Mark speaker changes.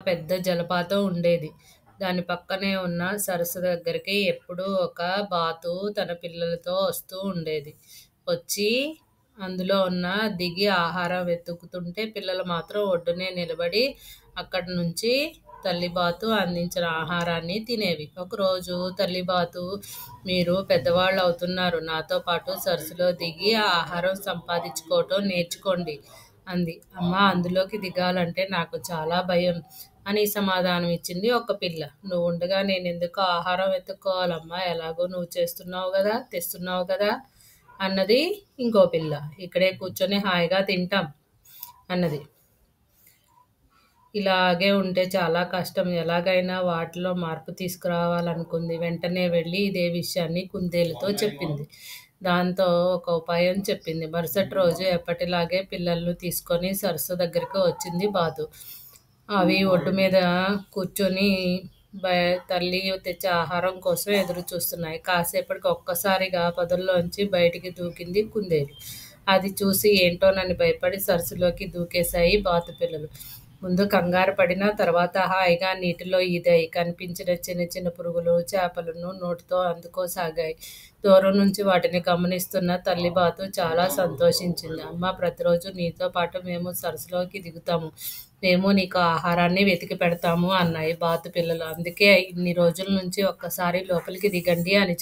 Speaker 1: పెద్ద జలపాతం ఉండేది. దాని పక్కనే ఉన్న సరస్సు దగ్గరికి ఎప్పుడూ ఒక బాతు తన పిల్లలతో వస్తూ ఉండేది. వచ్చి అందులో దిగి ఆహారం వెతుకుతుంటే పిల్లలు మాత్రం ఒడ్డునే నిలబడి అక్కడి నుంచి తల్లి బాతు అందించిన ఆహారాన్ని తినేవి. ఒకరోజు తల్లి బాతు, మీరు పెద్దవాళ్ళు అవుతున్నారు, నాతో పాటు సరస్సులో దిగి ఆ ఆహారం సంపాదించుకోవటం నేర్చుకోండి అంది. అమ్మా, అందులోకి దిగాలంటే నాకు చాలా భయం అని సమాధానం ఇచ్చింది ఒక పిల్ల. నువ్వుండగా నేనెందుకు ఆహారం వెతుక్కోవాలమ్మా, ఎలాగో నువ్వు తెస్తున్నావు కదా అన్నది ఇంకో పిల్ల. ఇక్కడే కూర్చొని హాయిగా తింటాం అన్నది. ఇలాగే ఉంటే చాలా కష్టం, ఎలాగైనా వాటిలో మార్పు తీసుకురావాలనుకుంది. వెంటనే వెళ్ళి ఇదే విషయాన్ని కుందేలుతో చెప్పింది. దాంతో ఒక ఉపాయం చెప్పింది. మరుసటి రోజు ఎప్పటిలాగే పిల్లలను తీసుకొని సరస్సు దగ్గరికి వచ్చింది బాతు. అవి ఒడ్డు మీద కూర్చొని తల్లి తెచ్చే ఆహారం కోసం ఎదురు చూస్తున్నాయి. కాసేపటికి ఒక్కసారిగా పొదల్లోంచి బయటికి దూకింది కుందేలు. అది చూసి ఏంటోనని భయపడి సరస్సులోకి దూకేశాయి బాతు పిల్లలు. ముందు కంగారు పడిన తర్వాత హాయిగా నీటిలో ఈదాయి. కనిపించిన చిన్న చిన్న పురుగులు, చేపలను నోటితో అందుకోసాగాయి. దూరం నుంచి వాటిని గమనిస్తున్న తల్లి బాతు చాలా సంతోషించింది. అమ్మ, ప్రతిరోజు నీతో పాటు మేము సరస్సులోకి దిగుతాము. మేము నీకు ఆహారాన్ని వెతికి పెడతాము అన్నాయి బాతు పిల్లలు. అందుకే ఇన్ని రోజుల నుంచి ఒక్కసారి లోపలికి దిగండి అని